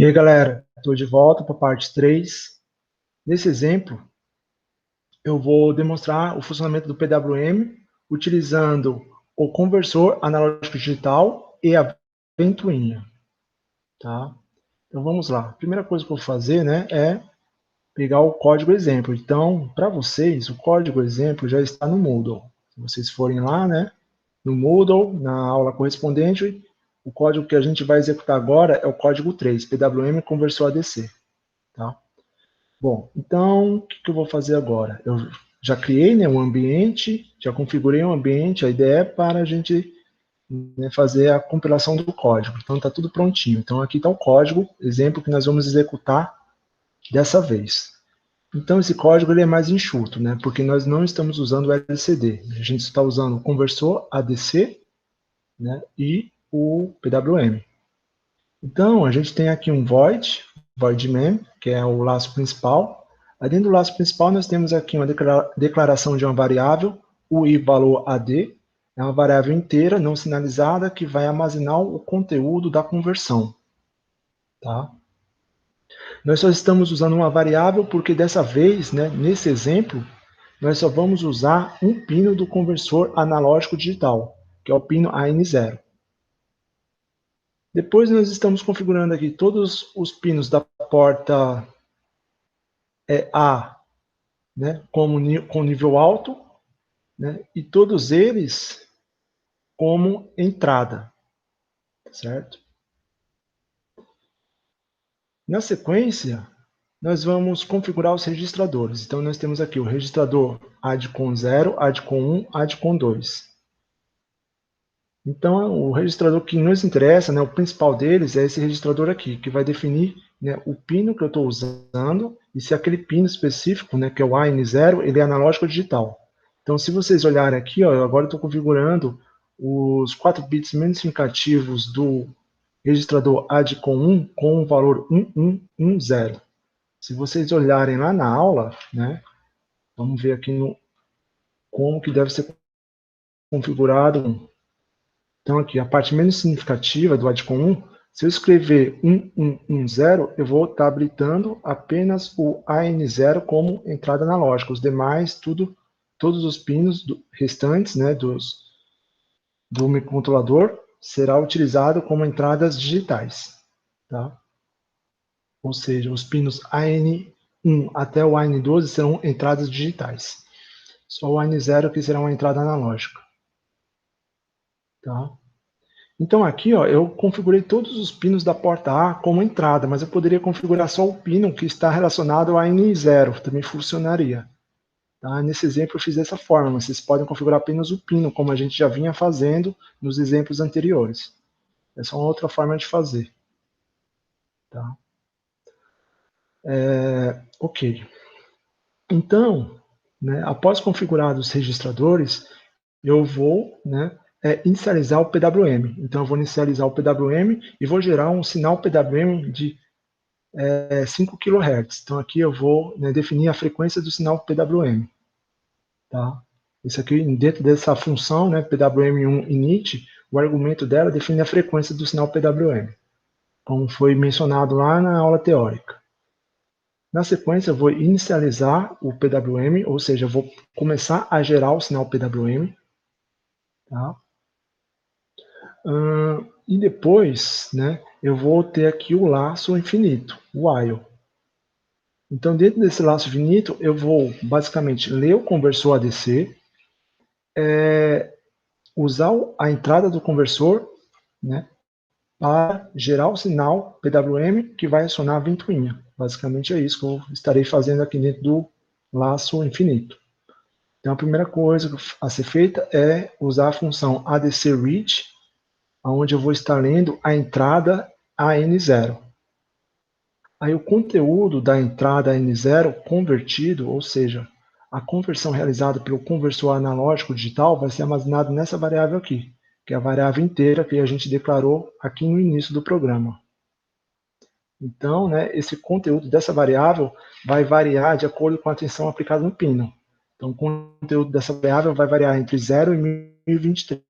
E aí, galera, estou de volta para a parte 3. Nesse exemplo, eu vou demonstrar o funcionamento do PWM utilizando o conversor analógico digital e a ventoinha. Tá? Então, vamos lá. A primeira coisa que eu vou fazer, é pegar o código exemplo. Então, para vocês, o código exemplo já está no Moodle. Se vocês forem lá, no Moodle, na aula correspondente, o código que a gente vai executar agora é o código 3, PWM conversor ADC. Tá? Bom, então, o que eu vou fazer agora? Eu já criei um ambiente, já configurei um ambiente, a ideia é para a gente fazer a compilação do código. Então, está tudo prontinho. Então, aqui está o código, exemplo que nós vamos executar dessa vez. Então, esse código ele é mais enxuto, porque nós não estamos usando o LCD. A gente está usando o conversor ADC e o PWM. Então, a gente tem aqui um void main, que é o laço principal. Aí dentro do laço principal, nós temos aqui uma declaração de uma variável, o valor AD, é uma variável inteira, não sinalizada, que vai armazenar o conteúdo da conversão. Tá? Nós só estamos usando uma variável porque dessa vez, nesse exemplo, nós só vamos usar um pino do conversor analógico digital, que é o pino AN0. Depois nós estamos configurando aqui todos os pinos da porta A, com nível alto, e todos eles como entrada, certo? Na sequência, nós vamos configurar os registradores. Então, nós temos aqui o registrador ADCON 0, ADCON 1, ADCON 2. Então, o registrador que nos interessa, o principal deles é esse registrador aqui, que vai definir o pino que eu estou usando e se aquele pino específico, que é o AN0, ele é analógico ou digital. Então, se vocês olharem aqui, ó, agora eu estou configurando os 4 bits menos significativos do registrador ADCON 1 com o valor 1110. Se vocês olharem lá na aula, vamos ver aqui como que deve ser configurado. Então, aqui, a parte menos significativa do ADCON 1, se eu escrever 1110, eu vou estar habilitando apenas o AN0 como entrada analógica. Os demais, todos os pinos restantes do microcontrolador será utilizado como entradas digitais. Tá? Ou seja, os pinos AN1 até o AN12 serão entradas digitais. Só o AN0 que será uma entrada analógica. Tá? Então aqui, ó, eu configurei todos os pinos da porta A como entrada, mas eu poderia configurar só o pino que está relacionado ao AN0, também funcionaria. Tá? Nesse exemplo eu fiz dessa forma, mas vocês podem configurar apenas o pino, como a gente já vinha fazendo nos exemplos anteriores. Essa é uma outra forma de fazer. Tá? Ok. Então, após configurados os registradores, eu vou inicializar o PWM. Então, eu vou inicializar o PWM e vou gerar um sinal PWM de 5 kHz. Então, aqui eu vou definir a frequência do sinal PWM. Tá? Isso aqui, dentro dessa função, PWM1 init, o argumento dela define a frequência do sinal PWM, como foi mencionado lá na aula teórica. Na sequência, eu vou inicializar o PWM, ou seja, eu vou começar a gerar o sinal PWM. Tá? E depois, eu vou ter aqui o laço infinito, o while. Então, dentro desse laço infinito, eu vou basicamente ler o conversor ADC, usar a entrada do conversor, para gerar o sinal PWM que vai acionar a ventoinha. Basicamente é isso que eu estarei fazendo aqui dentro do laço infinito. Então, a primeira coisa a ser feita é usar a função ADCRead, onde eu vou estar lendo a entrada AN0. Aí o conteúdo da entrada AN0 convertido, ou seja, a conversão realizada pelo conversor analógico digital vai ser armazenado nessa variável aqui, que é a variável inteira que a gente declarou aqui no início do programa. Então, esse conteúdo dessa variável vai variar de acordo com a tensão aplicada no pino. Então, o conteúdo dessa variável vai variar entre 0 e 1023.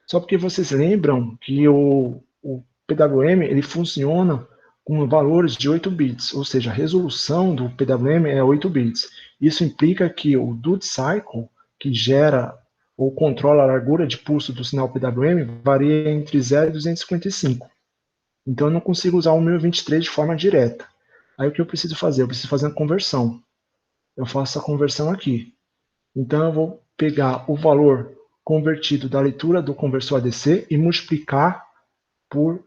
Só porque vocês lembram que o PWM ele funciona com valores de 8 bits, ou seja, a resolução do PWM é 8 bits. Isso implica que o duty cycle, que gera ou controla a largura de pulso do sinal PWM, varia entre 0 e 255. Então, eu não consigo usar o 1023 de forma direta. Aí, o que eu preciso fazer? Eu preciso fazer uma conversão. Eu faço a conversão aqui. Então, eu vou pegar o valor convertido da leitura do conversor ADC e multiplicar por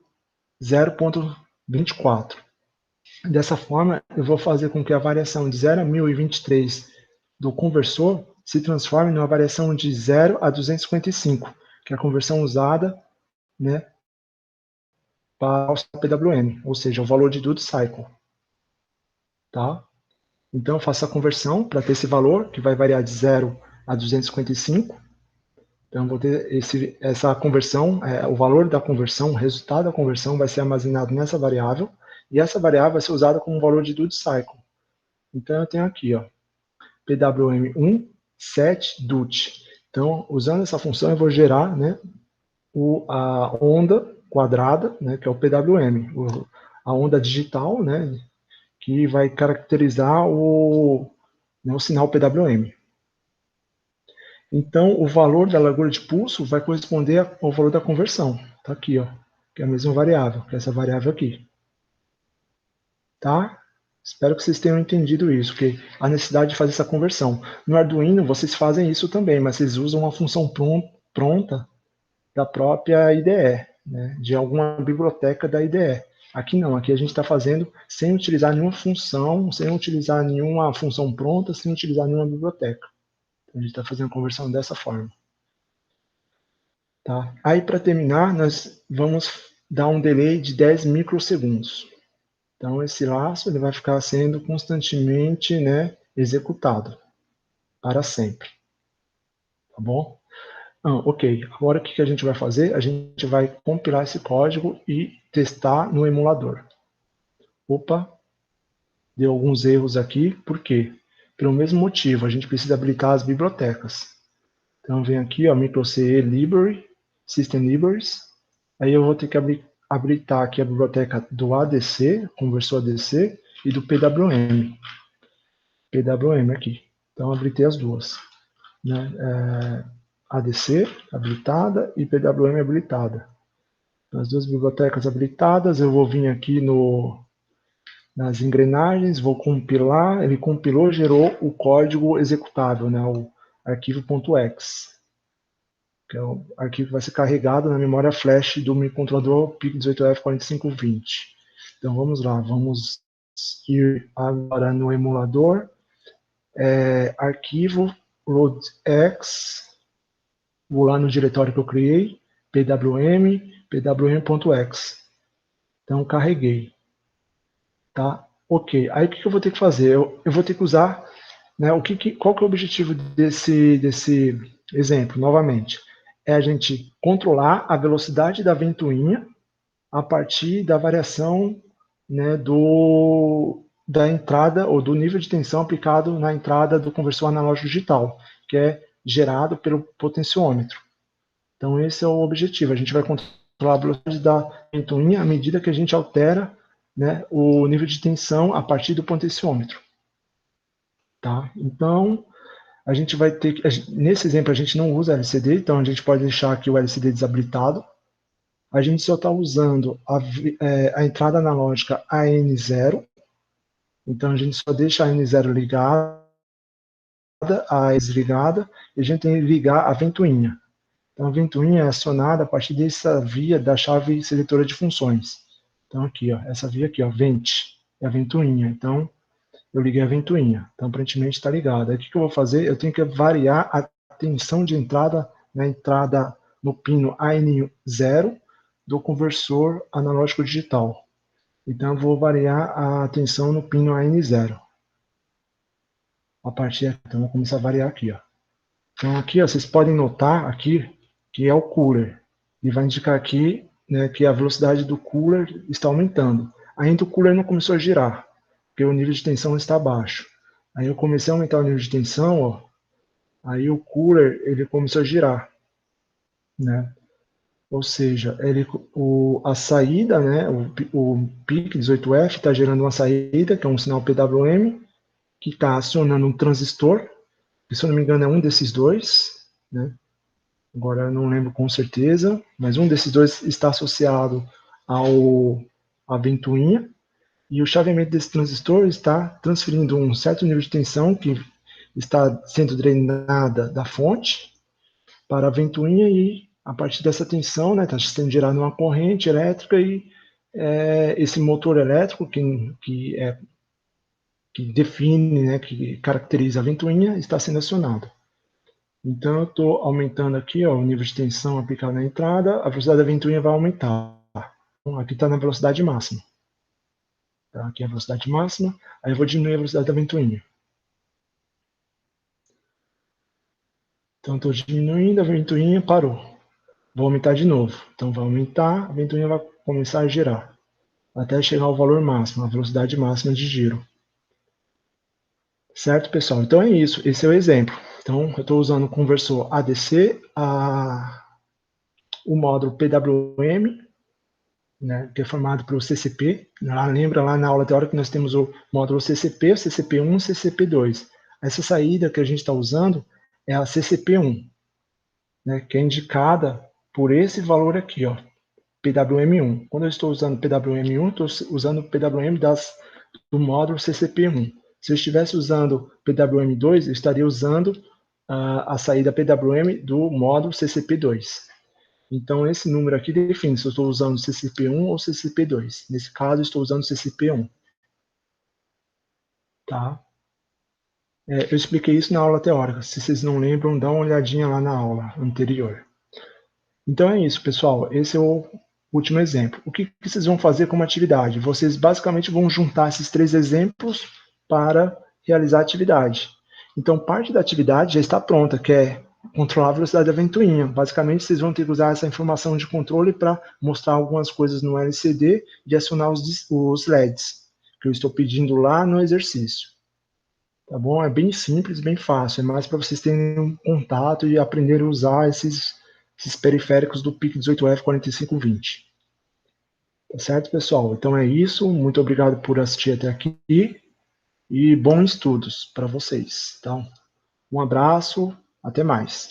0,24. Dessa forma, eu vou fazer com que a variação de 0 a 1023 do conversor se transforme numa variação de 0 a 255, que é a conversão usada, né, para o PWM, ou seja, o valor de duty cycle. Tá? Então, eu faço a conversão para ter esse valor, que vai variar de 0 a 255. Então, vou ter essa conversão, o valor da conversão, o resultado da conversão vai ser armazenado nessa variável, e essa variável vai ser usada como valor de duty cycle. Então, eu tenho aqui, ó, PWM1 set dut. Então, usando essa função, eu vou gerar, né, a onda quadrada, né, que é o PWM, a onda digital, né, que vai caracterizar né, o sinal PWM. Então, o valor da largura de pulso vai corresponder ao valor da conversão. Está aqui, ó, que é a mesma variável, que é essa variável aqui. Tá? Espero que vocês tenham entendido isso, que a necessidade de fazer essa conversão. No Arduino, vocês fazem isso também, mas vocês usam uma função pronta da própria IDE, né, de alguma biblioteca da IDE. Aqui não, aqui a gente está fazendo sem utilizar nenhuma função, sem utilizar nenhuma função pronta, sem utilizar nenhuma biblioteca. A gente está fazendo a conversão dessa forma. Tá? Aí, para terminar, nós vamos dar um delay de 10 microsegundos. Então, esse laço ele vai ficar sendo constantemente, né, executado para sempre. Tá bom? Ok, agora o que a gente vai fazer? A gente vai compilar esse código e testar no emulador. Opa, deu alguns erros aqui, por quê? Pelo mesmo motivo, a gente precisa habilitar as bibliotecas. Então, vem aqui, ó, microCE Library, System Libraries. Aí eu vou ter que habilitar aqui a biblioteca do ADC, conversor ADC, e do PWM. PWM aqui. Então, habilitei as duas. Né? ADC habilitada e PWM habilitada. As duas bibliotecas habilitadas, eu vou vir aqui nas engrenagens, vou compilar, ele compilou, gerou o código executável, né? O arquivo.exe. Que é o arquivo que vai ser carregado na memória flash do microcontrolador PIC18F4520. Então vamos lá, vamos ir agora no emulador, arquivo loadx, vou lá no diretório que eu criei, pwm.exe. Então carreguei. Tá? Ok, aí o que eu vou ter que fazer? Eu vou ter que usar, né, qual que é o objetivo desse exemplo, novamente? É a gente controlar a velocidade da ventoinha a partir da variação, né, da entrada ou do nível de tensão aplicado na entrada do conversor analógico digital, que é gerado pelo potenciômetro. Então esse é o objetivo, a gente vai controlar a velocidade da ventoinha à medida que a gente altera, né, o nível de tensão a partir do potenciômetro. Tá? Então, a gente vai ter que, nesse exemplo a gente não usa LCD, então a gente pode deixar aqui o LCD desabilitado. A gente só está usando a entrada analógica AN0, então a gente só deixa a AN0 ligada, a desligada, e a gente tem que ligar a ventoinha. Então a ventoinha é acionada a partir dessa via da chave seletora de funções. Então aqui, ó, essa via aqui, ó, vent, é a ventoinha. Então eu liguei a ventoinha. Então aparentemente está ligada. Aí o que eu vou fazer? Eu tenho que variar a tensão de entrada na entrada no pino AN0 do conversor analógico digital. Então eu vou variar a tensão no pino AN0. A partir aqui, então eu vou começar a variar aqui, ó. Então aqui, ó, vocês podem notar aqui que é o cooler. Ele vai indicar aqui, né, que a velocidade do cooler está aumentando. Ainda o cooler não começou a girar, porque o nível de tensão está baixo. Aí eu comecei a aumentar o nível de tensão, ó, aí o cooler ele começou a girar, né? Ou seja, a saída, né, o PIC 18F está gerando uma saída, que é um sinal PWM, que está acionando um transistor, que, se eu não me engano, é um desses dois, né? Agora eu não lembro com certeza, mas um desses dois está associado à ventoinha, e o chaveamento desse transistor está transferindo um certo nível de tensão que está sendo drenada da fonte para a ventoinha, e a partir dessa tensão, né, está sendo gerada uma corrente elétrica, e esse motor elétrico que define, né, que caracteriza a ventoinha, está sendo acionado. Então, eu estou aumentando aqui, ó, o nível de tensão aplicado na entrada, a velocidade da ventoinha vai aumentar. Então, aqui está na velocidade máxima. Tá? Aqui é a velocidade máxima, aí eu vou diminuir a velocidade da ventoinha. Então, estou diminuindo, a ventoinha parou. Vou aumentar de novo. Então, vai aumentar, a ventoinha vai começar a girar, até chegar ao valor máximo, a velocidade máxima de giro. Certo, pessoal? Então é isso, esse é o exemplo. Então, eu estou usando o conversor ADC, o módulo PWM, né, que é formado pelo CCP. Lembra lá na aula teórica que nós temos o módulo CCP, o CCP1 e o CCP2. Essa saída que a gente está usando é a CCP1, né, que é indicada por esse valor aqui, ó, PWM1. Quando eu estou usando PWM1, estou usando o PWM do módulo CCP1. Se eu estivesse usando PWM2, eu estaria usando a saída PWM do módulo CCP2. Então, esse número aqui define se eu estou usando CCP1 ou CCP2. Nesse caso, eu estou usando CCP1. Tá? Eu expliquei isso na aula teórica. Se vocês não lembram, dá uma olhadinha lá na aula anterior. Então é isso, pessoal. Esse é o último exemplo. O que vocês vão fazer como atividade? Vocês basicamente vão juntar esses 3 exemplos para realizar a atividade. Então, parte da atividade já está pronta, que é controlar a velocidade da ventoinha. Basicamente, vocês vão ter que usar essa informação de controle para mostrar algumas coisas no LCD e acionar os LEDs, que eu estou pedindo lá no exercício. Tá bom? É bem simples, bem fácil. É mais para vocês terem um contato e aprenderem a usar esses periféricos do PIC 18F 4520. Tá certo, pessoal? Então é isso. Muito obrigado por assistir até aqui e bons estudos para vocês. Então, um abraço, até mais.